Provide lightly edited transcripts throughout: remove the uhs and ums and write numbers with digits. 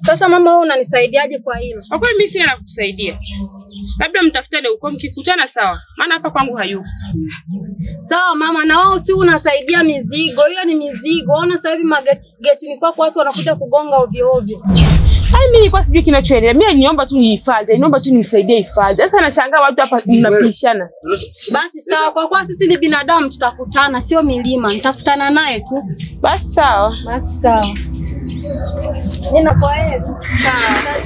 Sasa mama wewe unanisaidiaje kwa hilo? Kwa kweli mimi sina la kukusaidia. Labda mtafutane huko mkikutana sawa. Maana hapa kwangu hayuko. Sawa mama, na wao si unasaidia mizigo. Hiyo ni mizigo. Ona sasa hivi getini kwako watu wanakuja kugonga ovyo ovyo. Mimi nilikuwa sijui kinachoendelea. Mimi niomba tu nihifadhi, niomba tu nimsaidie hifadhi. Sasa nashangaa watu hapa mnapishana. Basi sawa, kwa kuwa sisi ni binadamu tutakutana, sio milima. Nitakutana naye tu. Basi sawa. Basi sawa. Nina kwa heri. Sawa.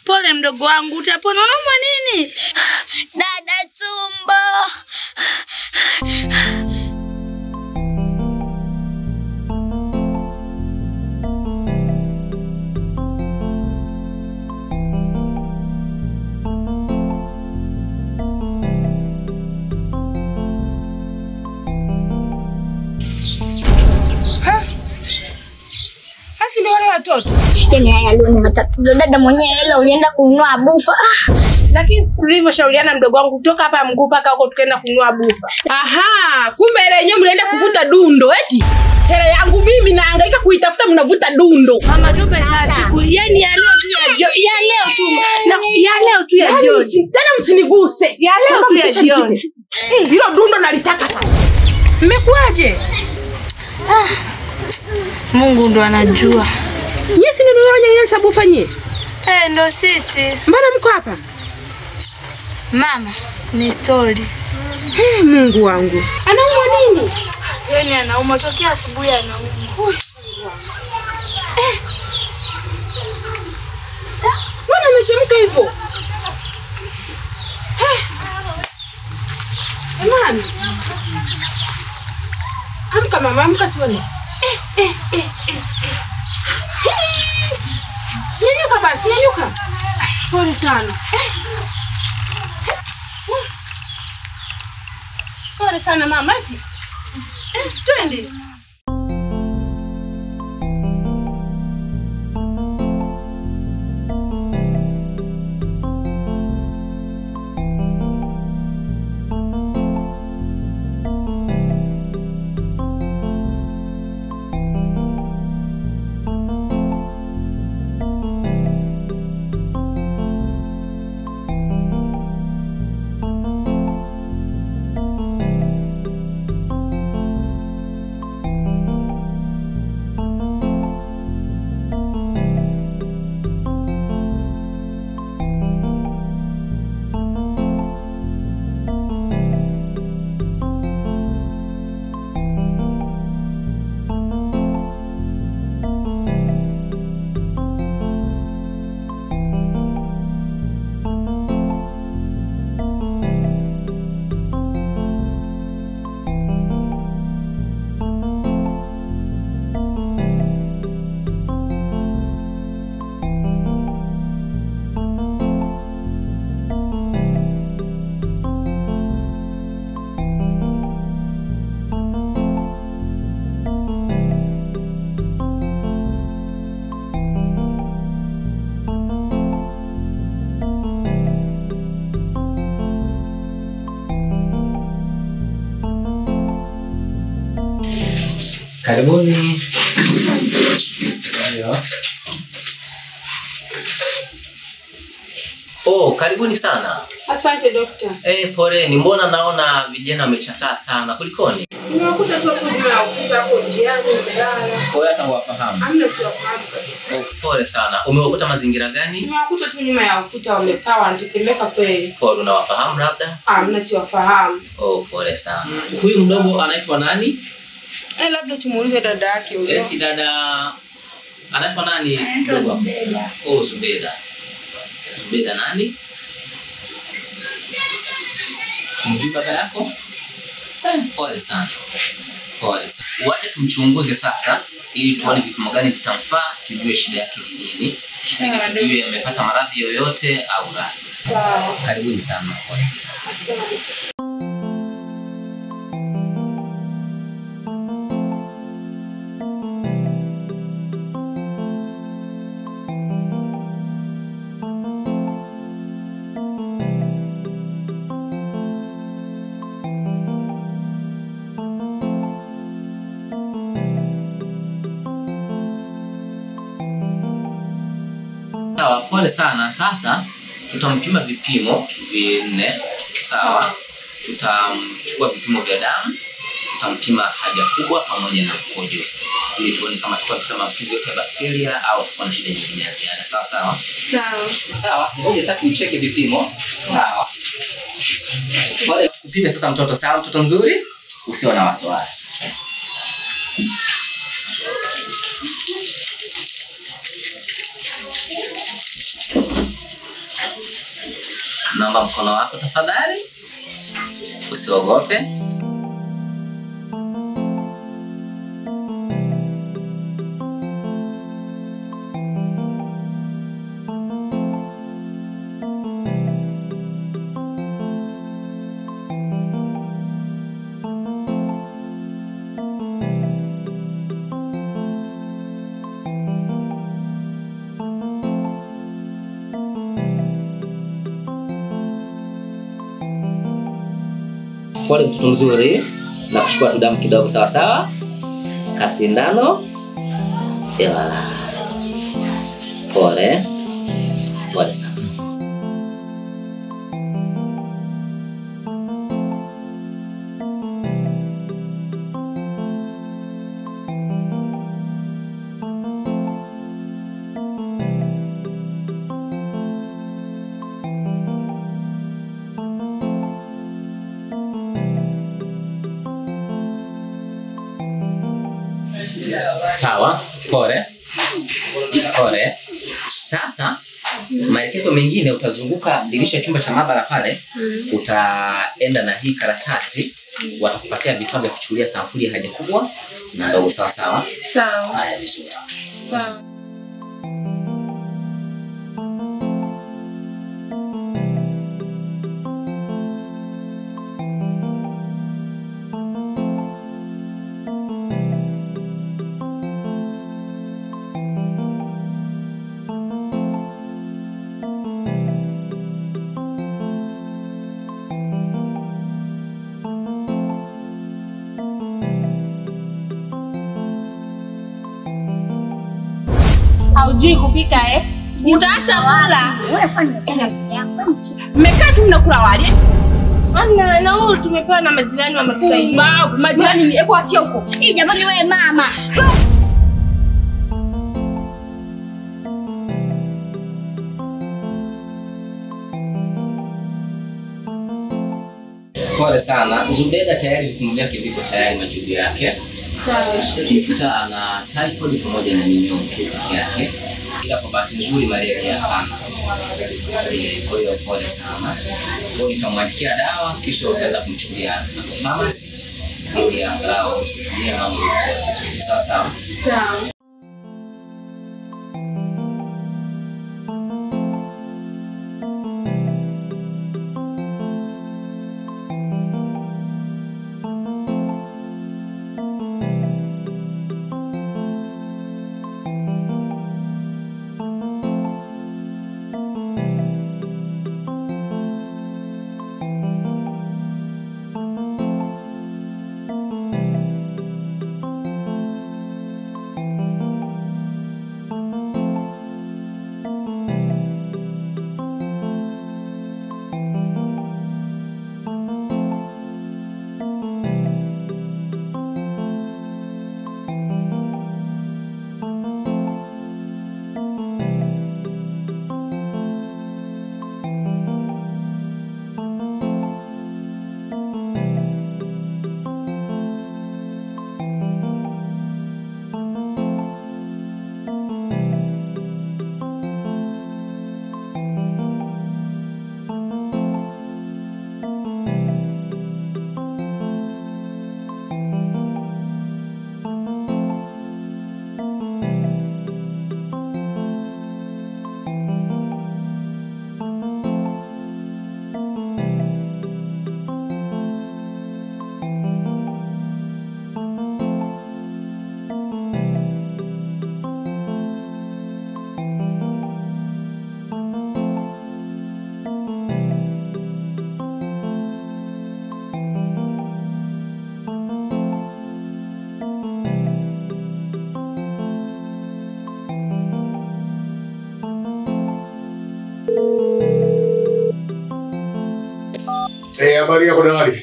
Pole mdogo wangu, utapona. Unaumwa nini? Dada tumbo. Asi ndio wale watoto. Yaani haya leo ni matatizo. Dada mwenyewe hela ulienda kununua bufa. Lakini tulivyoshauriana mdogo wangu kutoka hapa mguu mpaka huko tukaenda kununua bufa. Aha, kumbe ile yenyewe mlienda kuvuta dundo eti. Hela yangu mimi nahangaika kuitafuta mnavuta dundo. Mama tupe saa siku. Yaani ya leo tu ya leo tu. Na ya leo tu ya jioni. Tena msiniguse. Ya leo tu ya jioni. Hilo dundo nalitaka sasa. Mmekuaje? Mungu ndo anajua. Nyie si ndio mnafanya sababu fanyie? Ndo sisi. Mbona mko hapa? Mama, ni story. Mungu wangu. Anaumwa nini? Yaani anaumwa tokea asubuhi anaumwa. Mbona amechemka hivyo? Mama. Amka mama, amka tuone. Nyanyuka basi, nyanyuka. Pole sana. Pole sana mama. Twende. Karibuni. Ndio. Oh, karibuni sana. Asante dokta. Poleni, mbona naona vijana wamechakaa sana. Kulikoni? Nimewakuta tu hapo nyuma ya ukuta hapo njiani nimelala. Kwa hiyo hata huwafahamu? Hamna, siwafahamu kabisa. Pole sana. Umewakuta mazingira gani? Nimewakuta tu nyuma ya ukuta wamekaa wanatetemeka kweli. Pole, unawafahamu labda? Hamna, siwafahamu. Oh, pole sana. Huyu mdogo anaitwa nani? Labda tumuulize dada yake huyo. Eti dada anaitwa nani? Anaitwa Zubeda. Oh, Zubeda. Zubeda nani? Mjui baba yako? Pole sana. Pole sana. Wacha tumchunguze sasa ili tuone vipimo gani vitamfaa, tujue shida yake ni nini. Ili tujue amepata maradhi yoyote au la. Sawa. Karibuni sana. Asante. Sawa, pole sana. Sasa tutampima vipimo vinne. Sawa. Tutamchukua vipimo vya damu, tutampima haja kubwa pamoja na mkojo ili tuone kama tuna maambukizi yote ya bakteria au kuna shida nyingine ya ziada. Sawa sawa. Sawa. Sawa, ngoja sasa tucheke vipimo. Sawa. Wale kupime sasa mtoto. Sawa, mtoto mzuri, usiwe na wasiwasi. Naomba mkono wako tafadhali. Usiogope. Pole mtoto mzuri, na kuchukua tu damu kidogo. Sawa sawa. Kasindano. Ewala. Pole. Pole sana. Sawa, pole. Pole. Sasa maelekezo mengine, utazunguka dirisha chumba cha maabara pale. Utaenda na hii karatasi, watakupatia vifaa vya kuchukulia sampuli ya haja kubwa na ndogo. Sawa sawa. Sawa. Haya, vizuri. Sawa. Haujui kupika Utaacha kula. Wewe kwani unataka yako? Mmekaa tu mnakula wali. Ana na huyu tumepewa na majirani wametusaidia. Majirani ni hebu achia huko. Jamani wewe mama. Pole sana. Zubeda tayari vipimo vyake viko tayari, majibu yake. Sawa. Tulikuta ana typhoid pamoja na minyoo tu peke yake. Ila kwa bahati nzuri malaria hana. Kwa hiyo pole sana. Kwa hiyo nitamwandikia dawa kisha utaenda kumchukulia pharmacy ili angalau usitumie mambo vizuri. Sawa sawa. Sawa. Habari yako dalali?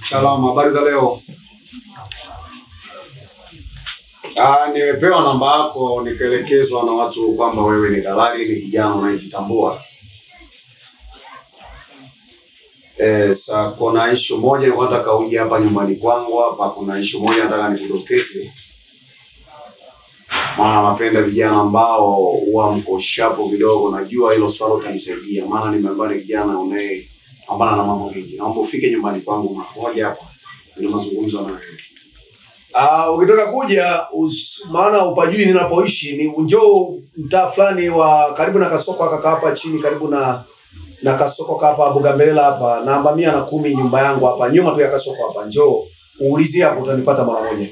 Salama, habari za leo? Nimepewa namba yako nikaelekezwa na watu kwamba wewe ni dalali, ni kijana unayejitambua. Sasa kuna issue moja nataka uje hapa nyumbani kwangu hapa, kuna issue moja nataka nikudokeze. Maana napenda vijana ambao huwa mko shapo kidogo, najua hilo swala utanisaidia. Maana nimeambiwa ni kijana unayepambana na mambo mengi. Naomba ufike nyumbani kwangu mara moja hapa ili mazungumzo na wewe. Ukitaka kuja maana upajui ninapoishi, ni njoo mtaa fulani wa karibu na kasoko akaka hapa chini karibu na kasoko hapa Bugambelela hapa, namba 110 nyumba yangu hapa nyuma tu ya kasoko hapa. Njoo uulizie hapo utanipata mara moja.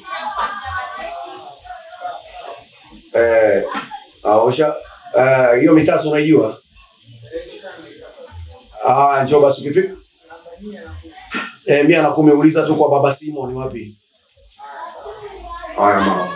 Hiyo mitatu unajua? Njoo basi ukifika. 110 uliza tu kwa baba Simon wapi? Haya mama.